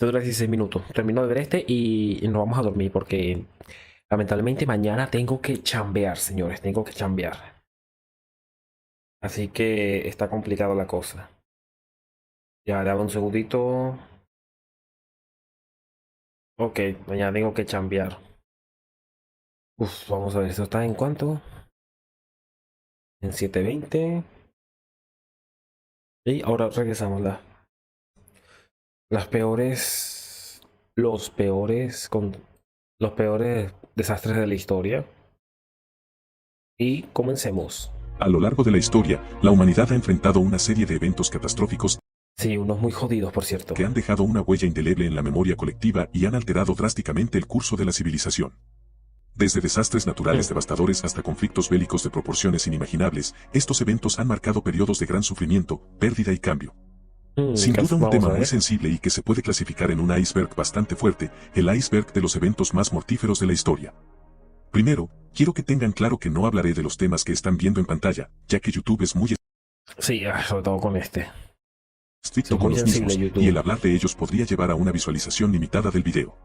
dura 16 minutos. Termino de ver este y nos vamos a dormir porque lamentablemente mañana tengo que chambear, señores. Tengo que chambear. Así que está complicada la cosa. Ya, dame un segundito. Ok, mañana tengo que chambear. Uf, vamos a ver, ¿esto está en cuánto? En 720. Y ahora regresamos. Las peores. Los peores desastres de la historia. Y comencemos. A lo largo de la historia, la humanidad ha enfrentado una serie de eventos catastróficos Sí, unos muy jodidos, por cierto. que han dejado una huella indeleble en la memoria colectiva y han alterado drásticamente el curso de la civilización. Desde desastres naturales devastadores hasta conflictos bélicos de proporciones inimaginables, estos eventos han marcado periodos de gran sufrimiento, pérdida y cambio. Sin duda un Vamos tema a muy ver. sensible y que se puede clasificar en un iceberg bastante fuerte, el iceberg de los eventos más mortíferos de la historia. Primero, quiero que tengan claro que no hablaré de los temas que están viendo en pantalla, ya que YouTube es muy Sí, sobre todo con este. estricto Es con muy los sensible mismos, YouTube. y el hablar de ellos podría llevar a una visualización limitada del video.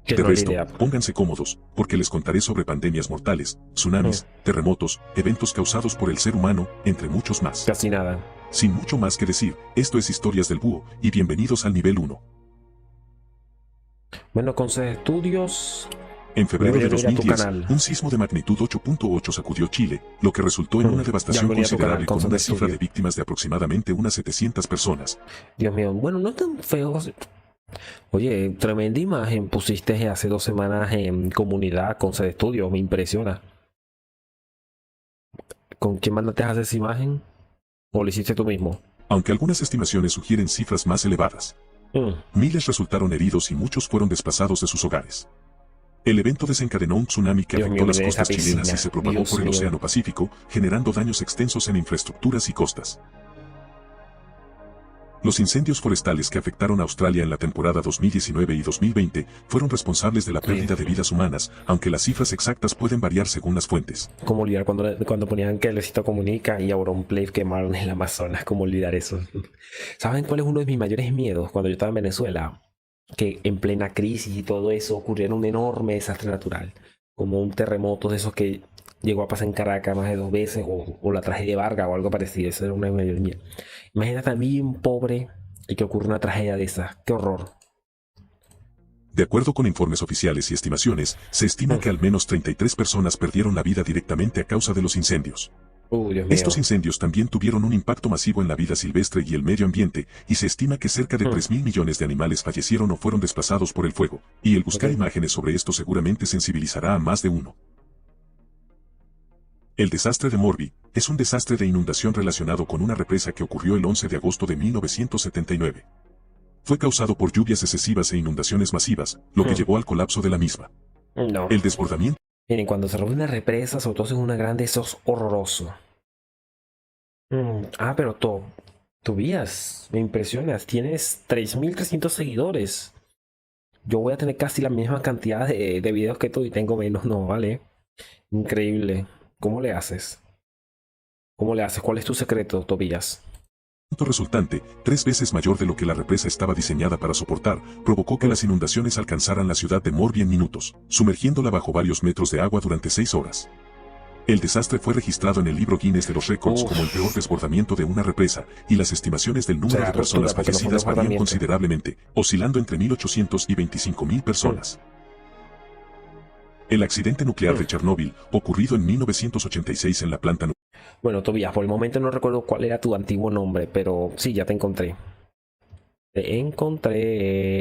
Que De no es la resto, idea. pónganse cómodos, porque les contaré sobre pandemias mortales, tsunamis, terremotos, eventos causados por el ser humano, entre muchos más. Casi nada. Sin mucho más que decir, esto es Historias del Búho, y bienvenidos al nivel 1. Bueno, con estudios. En febrero Voy a de venir a tu 2010, canal. un sismo de magnitud 8.8 sacudió Chile, lo que resultó en una Ya devastación venía a tu considerable canal, con con una Estudio. cifra de víctimas de aproximadamente unas 700 personas. Dios mío, bueno, no es tan feo. Oye, tremenda imagen pusiste hace 2 semanas en comunidad con Sede Estudio, me impresiona. ¿Con quién mandaste a hacer esa imagen? ¿O lo hiciste tú mismo? Aunque algunas estimaciones sugieren cifras más elevadas. Miles resultaron heridos y muchos fueron desplazados de sus hogares. El evento desencadenó un tsunami que Dios afectó mío, las miren esa costas chilenas piscina. y se propagó Dios por el mío. Océano Pacífico, generando daños extensos en infraestructuras y costas. Los incendios forestales que afectaron a Australia en la temporada 2019 y 2020 fueron responsables de la pérdida de vidas humanas, aunque las cifras exactas pueden variar según las fuentes. ¿Cómo olvidar cuando ponían que Luisito Comunica y Auronplay quemaron el Amazonas? ¿Cómo olvidar eso? ¿Saben cuál es uno de mis mayores miedos cuando yo estaba en Venezuela? Que en plena crisis y todo eso ocurriera un enorme desastre natural, como un terremoto de esos que llegó a pasar en Caracas más de 2 veces, o la tragedia de Vargas o algo parecido. Eso era una de mis mayores miedos. Imagínate a mí un pobre y que ocurre una tragedia de esas. ¡Qué horror! De acuerdo con informes oficiales y estimaciones, se estima que al menos 33 personas perdieron la vida directamente a causa de los incendios. Dios mío. Estos incendios también tuvieron un impacto masivo en la vida silvestre y el medio ambiente, y se estima que cerca de 3.000 millones de animales fallecieron o fueron desplazados por el fuego, y el buscar imágenes sobre esto seguramente sensibilizará a más de uno. El desastre de Morbi es un desastre de inundación relacionado con una represa que ocurrió el 11 de agosto de 1979. Fue causado por lluvias excesivas e inundaciones masivas, lo que llevó al colapso de la misma. No. El desbordamiento Miren, cuando se rompe una represa, sobre todo si es una grande, eso es horroroso. Pero Tobías, me impresionas. Tienes 3.300 seguidores. Yo voy a tener casi la misma cantidad de videos que tú y tengo menos, no, ¿vale? Increíble. ¿Cómo le haces? ¿Cómo le haces? ¿Cuál es tu secreto, Tobías? resultante, 3 veces mayor de lo que la represa estaba diseñada para soportar, provocó que las inundaciones alcanzaran la ciudad de Morbi en minutos, sumergiéndola bajo varios metros de agua durante 6 horas. El desastre fue registrado en el libro Guinness de los récords como el peor desbordamiento de una represa, y las estimaciones del número de personas fallecidas varían considerablemente, oscilando entre 1.800 y 25.000 personas. El accidente nuclear de Chernóbil, ocurrido en 1986 en la planta nuclear. Bueno, Tobías, por el momento no recuerdo cuál era tu antiguo nombre, pero sí, ya te encontré. Te encontré.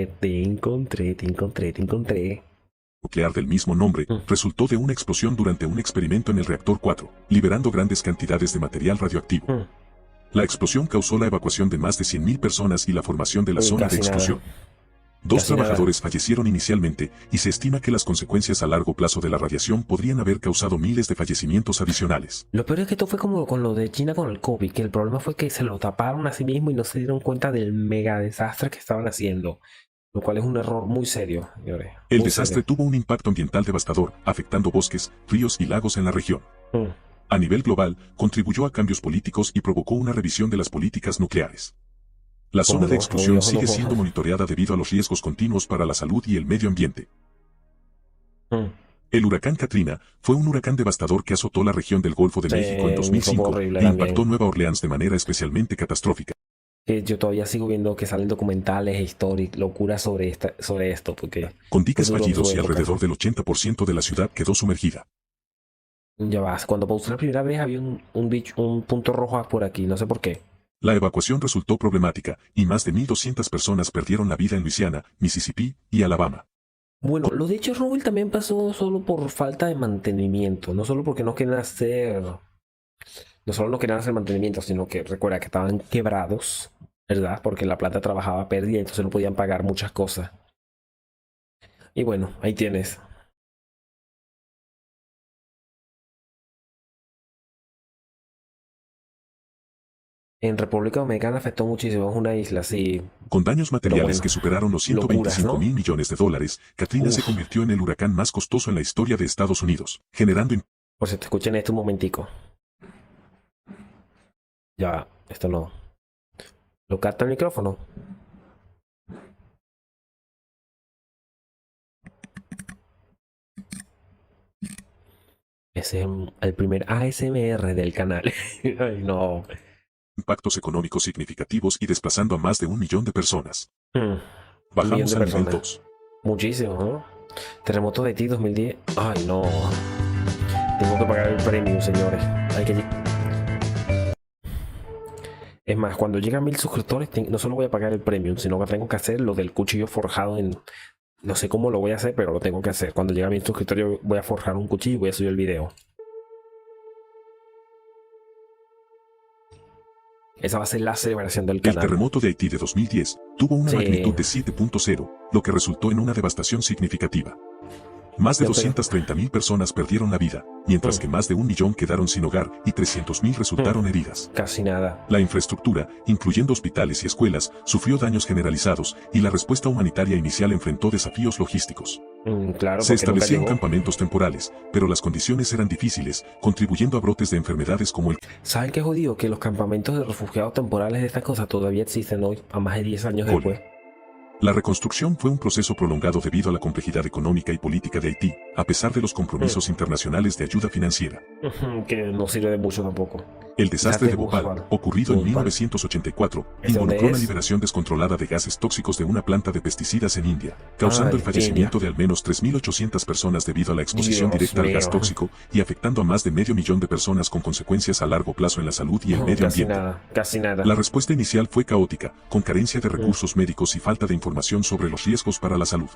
Nuclear del mismo nombre, resultó de una explosión durante un experimento en el reactor 4, liberando grandes cantidades de material radioactivo. La explosión causó la evacuación de más de 100.000 personas y la formación de la zona de exclusión. 2 trabajadores fallecieron inicialmente, y se estima que las consecuencias a largo plazo de la radiación podrían haber causado miles de fallecimientos adicionales. Lo peor es que esto fue como con lo de China con el COVID, que el problema fue que se lo taparon a sí mismo y no se dieron cuenta del mega desastre que estaban haciendo. Lo cual es un error muy serio, señores. El desastre tuvo un impacto ambiental devastador, afectando bosques, ríos y lagos en la región. A nivel global, contribuyó a cambios políticos y provocó una revisión de las políticas nucleares. La ¿Cómo zona de no? exclusión Obvio, sigue no siendo jodas. monitoreada debido a los riesgos continuos para la salud y el medio ambiente. Mm. El huracán Katrina fue un huracán devastador que azotó la región del Golfo de Sí, México en fue 2005 horrible e impactó también. Nueva Orleans de manera especialmente catastrófica. Yo todavía sigo viendo que salen documentales e historias, locuras sobre esto, porque Con fue diques duro en su fallidos y época. alrededor del 80% de la ciudad quedó sumergida. Ya vas, cuando pausé la primera vez había un punto rojo por aquí, no sé por qué. La evacuación resultó problemática y más de 1.200 personas perdieron la vida en Luisiana, Mississippi y Alabama. Bueno, lo de Chernobyl también pasó solo por falta de mantenimiento, no solo porque no querían hacer, no solo no querían hacer mantenimiento, sino que recuerda que estaban quebrados, ¿verdad? Porque la planta trabajaba a pérdida, entonces no podían pagar muchas cosas. Y bueno, ahí tienes. En República Dominicana afectó muchísimo, es una isla, sí, Con daños pero materiales bueno, que superaron los locuras, 125 ¿no? mil millones de dólares, Katrina se Uf, convirtió en el huracán más costoso en la historia de Estados Unidos, generando por si te escuchen esto un momentico. Ya, esto no. ¿Lo capta el micrófono? Ese es el primer ASMR del canal. Ay, no. impactos económicos significativos y desplazando a más de 1 millón de personas. Mm, un millón Bajamos de al nivel personas. 2. Muchísimo, ¿no? Terremoto de Haití 2010. Ay, no. Tengo que pagar el premium, señores. Hay que... Es más, cuando llega a 1000 suscriptores, no solo voy a pagar el premium, sino que tengo que hacer lo del cuchillo forjado en... No sé cómo lo voy a hacer, pero lo tengo que hacer. Cuando llega a 1000 suscriptores, voy a forjar un cuchillo y voy a subir el video. Esa va a ser la celebración del El canal. terremoto de Haití de 2010 tuvo una Sí. magnitud de 7.0, lo que resultó en una devastación significativa. Más de Ya, pero- 230.000 personas perdieron la vida, mientras que más de 1 millón quedaron sin hogar y 300.000 resultaron heridas. Casi nada. La infraestructura, incluyendo hospitales y escuelas, sufrió daños generalizados y la respuesta humanitaria inicial enfrentó desafíos logísticos. Claro, Se porque nunca establecían llegó. campamentos temporales, pero las condiciones eran difíciles, contribuyendo a brotes de enfermedades como el ¿Saben qué jodido? Que los campamentos de refugiados temporales de estas cosas todavía existen hoy, a más de 10 años cólera. después. La reconstrucción fue un proceso prolongado debido a la complejidad económica y política de Haití, a pesar de los compromisos internacionales de ayuda financiera. Que no sirve de mucho tampoco. El desastre de Bhopal. Bhopal, ocurrido en Bhopal. 1984, ¿Ese dónde involucró la es? liberación descontrolada de gases tóxicos de una planta de pesticidas en India, causando Ay, el fallecimiento de al menos 3.800 personas debido a la exposición Dios directa al gas mío. tóxico y afectando a más de medio millón de personas con consecuencias a largo plazo en la salud y el medio Casi ambiente. nada, casi nada. La respuesta inicial fue caótica, con carencia de recursos médicos y falta de información sobre los riesgos para la salud.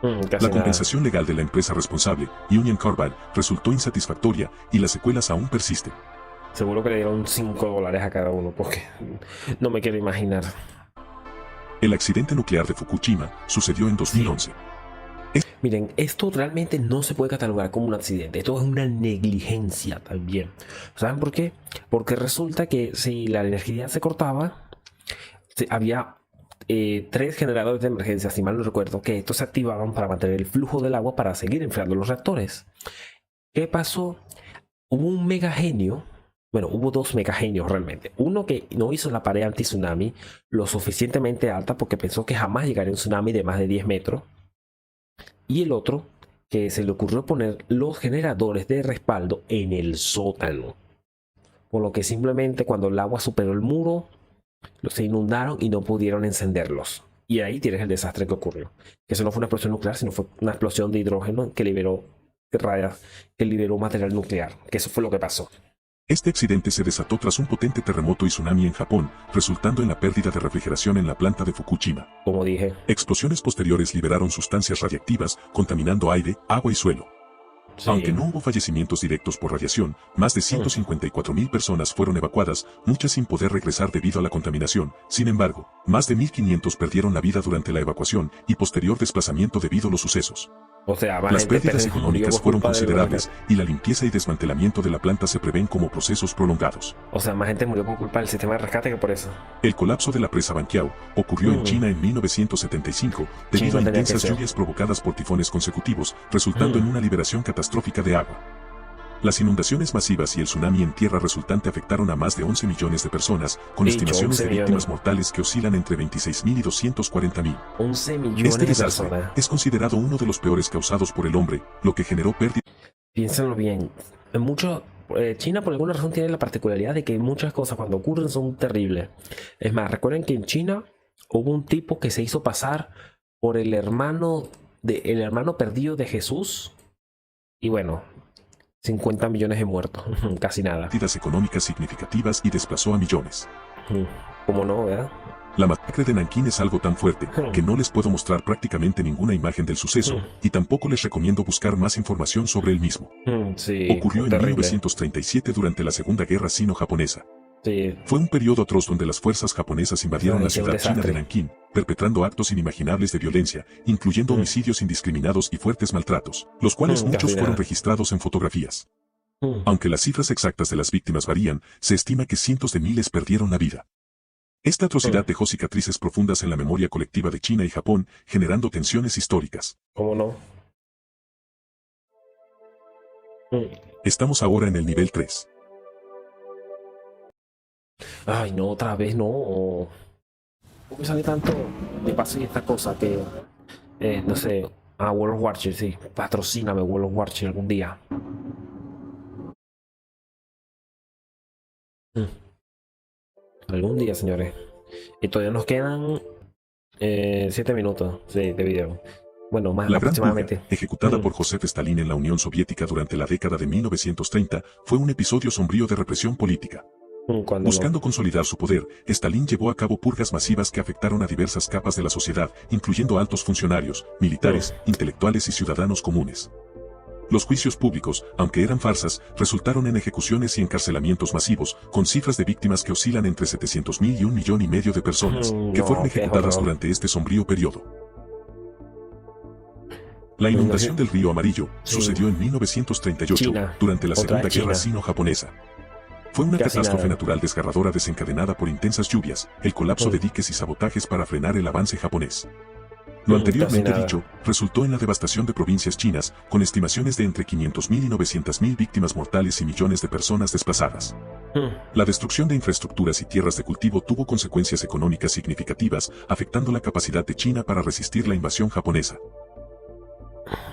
Casi La nada. compensación legal de la empresa responsable, Union Carbide, resultó insatisfactoria y las secuelas aún persisten. Seguro que le dieron $5 a cada uno, porque no me quiero imaginar. El accidente nuclear de Fukushima sucedió en 2011. Miren, esto realmente no se puede catalogar como un accidente. Esto es una negligencia también. ¿Saben por qué? Porque resulta que si la energía se cortaba, había 3 generadores de emergencia, si mal no recuerdo, que estos se activaban para mantener el flujo del agua para seguir enfriando los reactores. ¿Qué pasó? Hubo un mega genio. Bueno, hubo 2 megagenios realmente. Uno que no hizo la pared anti-tsunami lo suficientemente alta porque pensó que jamás llegaría un tsunami de más de 10 metros. Y el otro que se le ocurrió poner los generadores de respaldo en el sótano. Por lo que simplemente cuando el agua superó el muro, se inundaron y no pudieron encenderlos. Y ahí tienes el desastre que ocurrió. Que eso no fue una explosión nuclear, sino fue una explosión de hidrógeno que liberó material nuclear. Que eso fue lo que pasó. Este accidente se desató tras un potente terremoto y tsunami en Japón, resultando en la pérdida de refrigeración en la planta de Fukushima. Como dije. Explosiones posteriores liberaron sustancias radiactivas, contaminando aire, agua y suelo. Sí. Aunque no hubo fallecimientos directos por radiación, más de 154.000 personas fueron evacuadas, muchas sin poder regresar debido a la contaminación. Sin embargo, más de 1.500 perdieron la vida durante la evacuación y posterior desplazamiento debido a los sucesos. O sea, más Las gente pérdidas murió económicas por fueron culpa del considerables huracán. y la limpieza y desmantelamiento de la planta se prevén como procesos prolongados. O sea, más gente murió por culpa del sistema de rescate que por eso. El colapso de la presa Banqiao ocurrió en China en 1975 debido China a tenía que intensas ser. lluvias provocadas por tifones consecutivos, resultando en una liberación catastrófica de agua. Las inundaciones masivas y el tsunami en tierra resultante afectaron a más de 11 millones de personas, con Dicho, estimaciones 11 de víctimas millones. mortales que oscilan entre 26.000 y 240.000. 11 millones Este de desastre personas. es considerado uno de los peores causados por el hombre, lo que generó pérdidas. Piénsenlo bien. China por alguna razón tiene la particularidad de que muchas cosas cuando ocurren son terribles. Es más, recuerden que en China hubo un tipo que se hizo pasar por el hermano perdido de Jesús. Y bueno, 50 millones de muertos. Casi nada. económicas significativas y desplazó a millones. ¿Cómo no, verdad? La masacre de Nankín es algo tan fuerte que no les puedo mostrar prácticamente ninguna imagen del suceso y tampoco les recomiendo buscar más información sobre el mismo. Sí, Ocurrió en terrible. 1937 durante la Segunda Guerra Sino-Japonesa. Sí. Fue un periodo atroz donde las fuerzas japonesas invadieron la Sí, un ciudad china de desastre. Nankín, perpetrando actos inimaginables de violencia, incluyendo homicidios indiscriminados y fuertes maltratos, los cuales muchos casi fueron nada. registrados en fotografías. Aunque las cifras exactas de las víctimas varían, se estima que cientos de miles perdieron la vida. Esta atrocidad dejó cicatrices profundas en la memoria colectiva de China y Japón, generando tensiones históricas. ¿Cómo no? Estamos ahora en el nivel 3. Ay, no, otra vez no. ¿Por qué sale tanto de paso y esta cosa que, no sé, World of Warcraft, sí, patrocíname World of Warcraft algún día. Algún día, señores. Y todavía nos quedan 7 minutos de video. Bueno, más La Gran aproximadamente. Purga, ejecutada por Joseph Stalin en la Unión Soviética durante la década de 1930, fue un episodio sombrío de represión política. Cuando Buscando consolidar su poder, Stalin llevó a cabo purgas masivas que afectaron a diversas capas de la sociedad, incluyendo altos funcionarios, militares, intelectuales y ciudadanos comunes. Los juicios públicos, aunque eran farsas, resultaron en ejecuciones y encarcelamientos masivos, con cifras de víctimas que oscilan entre 700.000 y 1,5 millones de personas, que No, fueron qué ejecutadas horror. durante este sombrío periodo. La inundación del río Amarillo sucedió en 1938, China. durante la Otra Segunda vez Guerra China. Sino-Japonesa. Fue una Casi catástrofe nada. natural desgarradora desencadenada por intensas lluvias, el colapso de diques y sabotajes para frenar el avance japonés. Lo anteriormente nada. dicho, resultó en la devastación de provincias chinas, con estimaciones de entre 500.000 y 900.000 víctimas mortales y millones de personas desplazadas. La destrucción de infraestructuras y tierras de cultivo tuvo consecuencias económicas significativas, afectando la capacidad de China para resistir la invasión japonesa.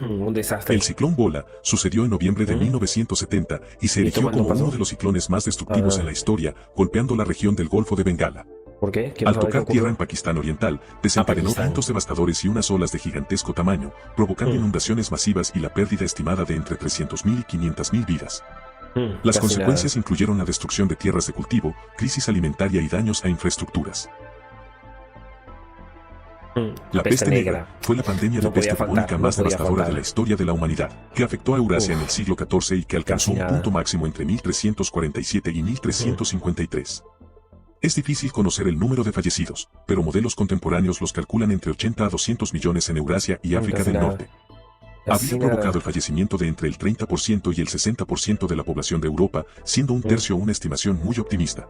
Un desastre. El ciclón Bola sucedió en noviembre de 1970 y se ¿Y erigió cuándo como pasó? uno de los ciclones más destructivos en la historia, golpeando la región del Golfo de Bengala. ¿Por qué? ¿Qué Al pasó? ¿Qué tocar ocurrió? tierra en Pakistán Oriental, desencadenó Pakistán. vientos devastadores y unas olas de gigantesco tamaño, provocando inundaciones masivas y la pérdida estimada de entre 300.000 y 500.000 vidas. Las Casi consecuencias incluyeron la destrucción de tierras de cultivo, crisis alimentaria y daños a infraestructuras. nada. La peste negra fue la pandemia de No podía peste bubónica faltar, más no podía devastadora de faltar. la historia de la humanidad, que afectó a Eurasia en el siglo XIV y que alcanzó Casi un nada. punto máximo entre 1347 y 1353. Es difícil conocer el número de fallecidos, pero modelos contemporáneos los calculan entre 80 a 200 millones en Eurasia y África Casi del nada. Norte. Casi Había nada. provocado el fallecimiento de entre el 30% y el 60% de la población de Europa, siendo un tercio una estimación muy optimista.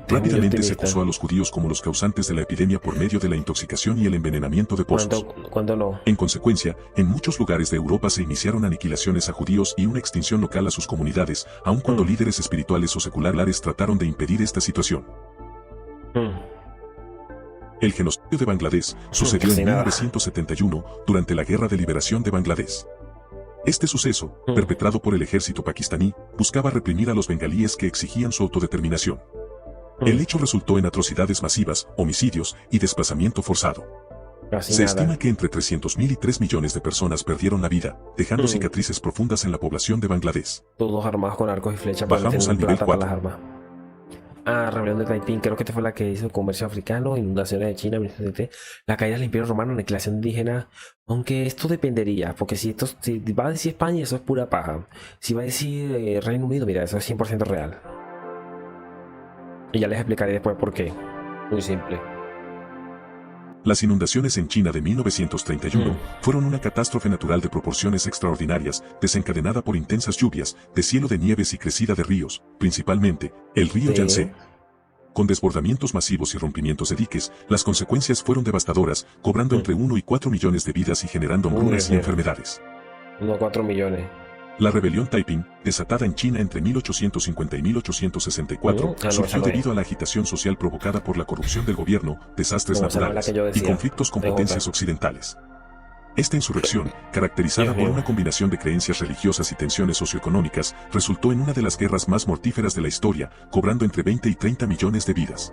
Rápidamente se acusó a los judíos como los causantes de la epidemia por medio de la intoxicación y el envenenamiento de pozos. ¿Cuándo no? En consecuencia, en muchos lugares de Europa se iniciaron aniquilaciones a judíos y una extinción local a sus comunidades, aun cuando líderes espirituales o seculares trataron de impedir esta situación. El genocidio de Bangladesh sucedió Casi en nada. 1971, durante la Guerra de Liberación de Bangladesh. Este suceso, perpetrado por el ejército pakistaní, buscaba reprimir a los bengalíes que exigían su autodeterminación. El hecho resultó en atrocidades masivas, homicidios y desplazamiento forzado. Casi Se nada. estima que entre 300.000 y 3 millones de personas perdieron la vida, dejando cicatrices profundas en la población de Bangladesh. Todos armados con arcos y flechas para Bajamos tener al nivel plata para las 4. armas. Rebelión de Taiping, creo que esta fue la que hizo comercio africano, inundaciones de China, 1970, la caída del Imperio Romano, aniquilación indígena. Aunque esto dependería, porque si va a decir España, eso es pura paja. Si va a decir Reino Unido, mira, eso es 100% real. Y ya les explicaré después por qué. Muy simple. Las inundaciones en China de 1931 fueron una catástrofe natural de proporciones extraordinarias, desencadenada por intensas lluvias, deshielo de nieves y crecida de ríos, principalmente el río Sí. Yangtze. Con desbordamientos masivos y rompimientos de diques, las consecuencias fueron devastadoras, cobrando entre 1 y 4 millones de vidas y generando hambrunas y Dios. enfermedades. 1 a 4 millones. La rebelión Taiping, desatada en China entre 1850 y 1864, surgió debido a la agitación social provocada por la corrupción del gobierno, desastres naturales y conflictos con potencias occidentales. Esta insurrección, caracterizada por una combinación de creencias religiosas y tensiones socioeconómicas, resultó en una de las guerras más mortíferas de la historia, cobrando entre 20 y 30 millones de vidas.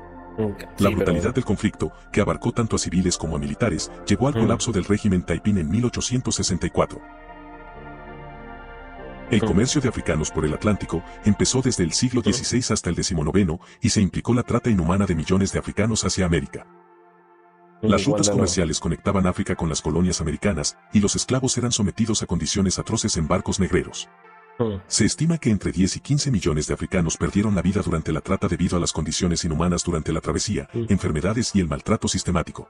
La brutalidad del conflicto, que abarcó tanto a civiles como a militares, llevó al colapso del régimen Taiping en 1864. El comercio de africanos por el Atlántico empezó desde el siglo XVI hasta el XIX y se implicó la trata inhumana de millones de africanos hacia América. Las rutas comerciales conectaban África con las colonias americanas, y los esclavos eran sometidos a condiciones atroces en barcos negreros. Se estima que entre 10 y 15 millones de africanos perdieron la vida durante la trata debido a las condiciones inhumanas durante la travesía, enfermedades y el maltrato sistemático.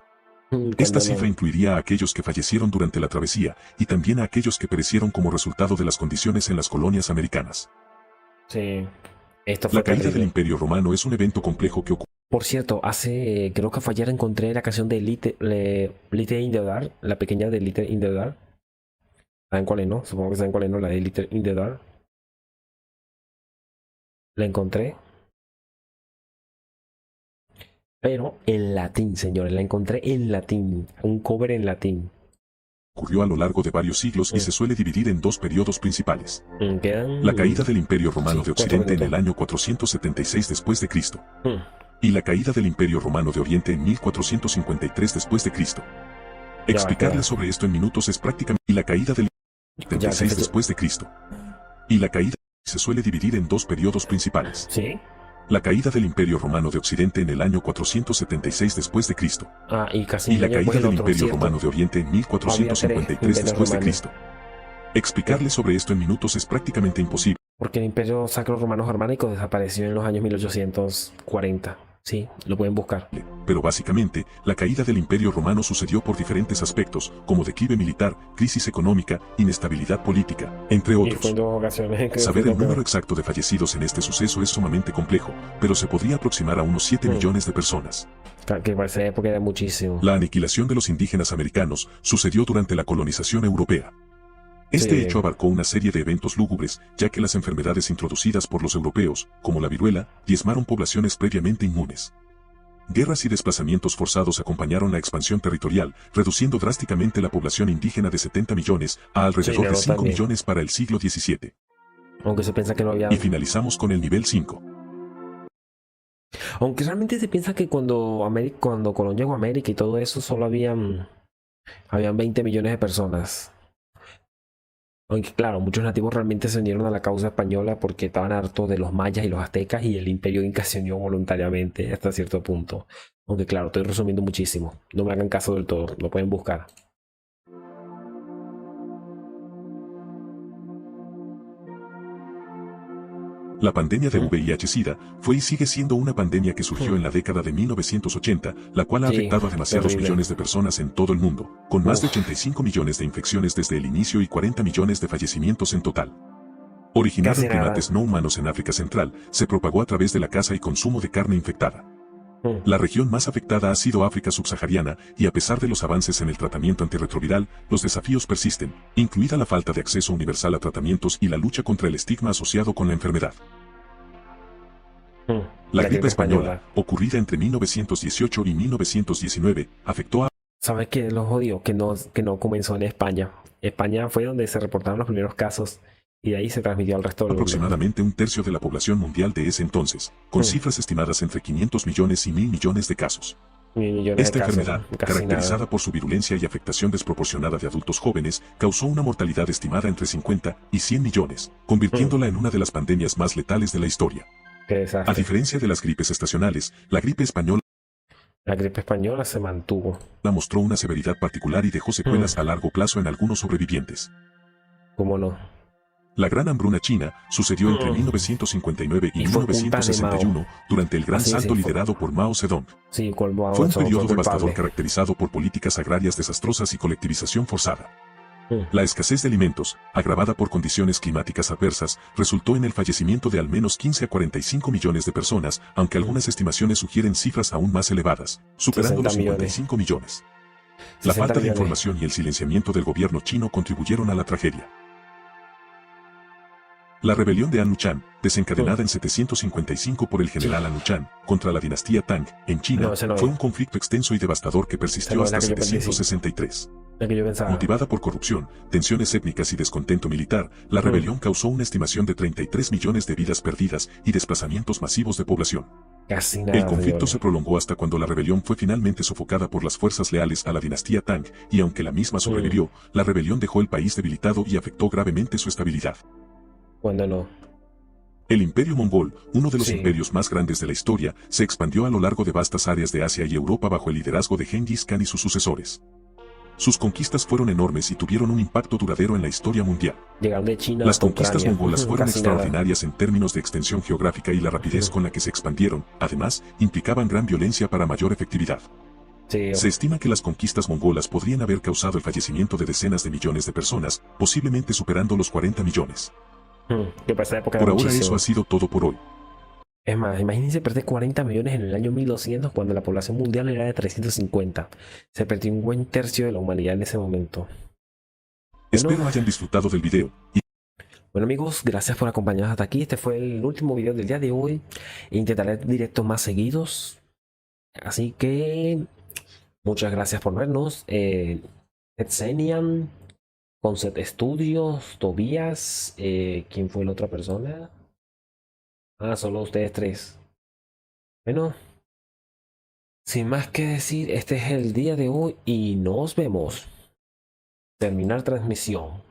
Esta cifra incluiría a aquellos que fallecieron durante la travesía, y también a aquellos que perecieron como resultado de las condiciones en las colonias americanas. Sí, esto fue La caída terrible. del Imperio Romano es un evento complejo que ocurrió. Por cierto, creo que fue ayer encontré la canción de Little in the Dark, la pequeña de Little in the Dark. ¿Saben cuál es, no? Supongo que saben cuál es, ¿no? La de Little in the Dark. La encontré. Pero en latín, señores, la encontré en latín. Un cover en latín. Ocurrió a lo largo de varios siglos y se suele dividir en dos periodos principales. Quedan La caída del Imperio Romano de 4 Occidente en minutos. el año 476 después de Cristo. Y la caída del Imperio Romano de Oriente en 1453 después de Cristo. Explicarles sobre esto en minutos es prácticamente. Y la caída del 76 después de Cristo. Y la caída se suele dividir en dos periodos principales. ¿Sí? La caída del Imperio Romano de Occidente en el año 476 después de Cristo. Y casi Y la un año caída después el del otro, Imperio ¿cierto? Romano de Oriente en 1453 Había después de tres Cristo. Explicarles sobre esto en minutos es prácticamente imposible. Porque el Imperio Sacro Romano Germánico desapareció en los años 1840. Sí, lo pueden buscar. Pero básicamente, la caída del Imperio Romano sucedió por diferentes aspectos, como declive militar, crisis económica, inestabilidad política, entre Y fue otros. en dos ocasiones. creo Saber que el fue número exacto de fallecidos en este suceso es sumamente complejo, pero se podría aproximar a unos 7 millones de personas. que para esa época era muchísimo. La aniquilación de los indígenas americanos sucedió durante la colonización europea. Este Sí. hecho abarcó una serie de eventos lúgubres, ya que las enfermedades introducidas por los europeos, como la viruela, diezmaron poblaciones previamente inmunes. Guerras y desplazamientos forzados acompañaron la expansión territorial, reduciendo drásticamente la población indígena de 70 millones a alrededor de 5 también. millones para el siglo XVII. Aunque se piensa que no había... Y finalizamos con el nivel 5. Aunque realmente se piensa que cuando Colón llegó a América y todo eso, solo habían 20 millones de personas. Aunque claro, muchos nativos realmente se unieron a la causa española porque estaban hartos de los mayas y los aztecas, y el imperio inca se unió voluntariamente hasta cierto punto. Aunque claro, estoy resumiendo muchísimo. No me hagan caso del todo, lo pueden buscar. La pandemia de VIH-Sida fue y sigue siendo una pandemia que surgió en la década de 1980, la cual ha Sí, afectado a demasiados terrible. millones de personas en todo el mundo, con más de 85 millones de infecciones desde el inicio y 40 millones de fallecimientos en total. Originado Casi en primates no humanos en África Central, se propagó a través de la caza y consumo de carne infectada. La región más afectada ha sido África subsahariana, y a pesar de los avances en el tratamiento antirretroviral, los desafíos persisten, incluida la falta de acceso universal a tratamientos y la lucha contra el estigma asociado con la enfermedad. La gripe española, ocurrida entre 1918 y 1919, afectó a... ¿Sabes qué? Los odio que no comenzó en España. España fue donde se reportaron los primeros casos, y de ahí se transmitió al resto del mundo. aproximadamente un tercio de la población mundial de ese entonces, con cifras estimadas entre 500 millones y 1.000 millones de casos. Esta enfermedad, caracterizada por su virulencia y afectación desproporcionada de adultos jóvenes, causó una mortalidad estimada entre 50 y 100 millones, convirtiéndola en una de las pandemias más letales de la historia. A diferencia de las gripes estacionales, la gripe española se mantuvo. mostró una severidad particular y dejó secuelas a largo plazo en algunos sobrevivientes. ¿Cómo no? La Gran Hambruna China sucedió entre 1959 y Y fue culpa de 1961 durante el Gran Así, Salto sí, liderado por Mao Zedong. Sí, Fue un periodo devastador caracterizado por políticas agrarias desastrosas y colectivización forzada. La escasez de alimentos, agravada por condiciones climáticas adversas, resultó en el fallecimiento de al menos 15 a 45 millones de personas, aunque algunas estimaciones sugieren cifras aún más elevadas, superando los 55 millones. La falta de información y el silenciamiento del gobierno chino contribuyeron a la tragedia. La rebelión de Anuchan, desencadenada en 755 por el general Anuchan contra la dinastía Tang en China, No, esa no fue es. un conflicto extenso y devastador que Esa persistió no es la hasta que yo pensé, sí. 763. La que yo pensaba. Motivada por corrupción, tensiones étnicas y descontento militar, la rebelión causó una estimación de 33 millones de vidas perdidas y desplazamientos masivos de población. Casi El nada, conflicto señores. se prolongó hasta cuando la rebelión fue finalmente sofocada por las fuerzas leales a la dinastía Tang, y aunque la misma sobrevivió, la rebelión dejó el país debilitado y afectó gravemente su estabilidad. Cuando no. El Imperio Mongol, uno de los Sí. imperios más grandes de la historia, se expandió a lo largo de vastas áreas de Asia y Europa bajo el liderazgo de Genghis Khan y sus sucesores. Sus conquistas fueron enormes y tuvieron un impacto duradero en la historia mundial. Llegaron de China Las hasta conquistas Ucrania. mongolas fueron Casi nada. extraordinarias en términos de extensión geográfica y la rapidez con la que se expandieron, además, implicaban gran violencia para mayor efectividad. Sí. Se estima que las conquistas mongolas podrían haber causado el fallecimiento de decenas de millones de personas, posiblemente superando los 40 millones. Que para esa época Por era ahora muchísimo. eso ha sido todo por hoy. Es más, imagínense perder 40 millones en el año 1200 cuando la población mundial era de 350. Se perdió un buen tercio de la humanidad en ese momento. Espero hayan disfrutado del video. Bueno amigos, gracias por acompañarnos hasta aquí. Este fue el último video del día de hoy. Intentaré directos más seguidos. Así que muchas gracias por vernos. Etsenian, Concept Studios, Tobías. ¿Quién fue la otra persona? Ah, solo ustedes tres. Bueno, sin más que decir, este es el día de hoy y nos vemos. Terminar transmisión.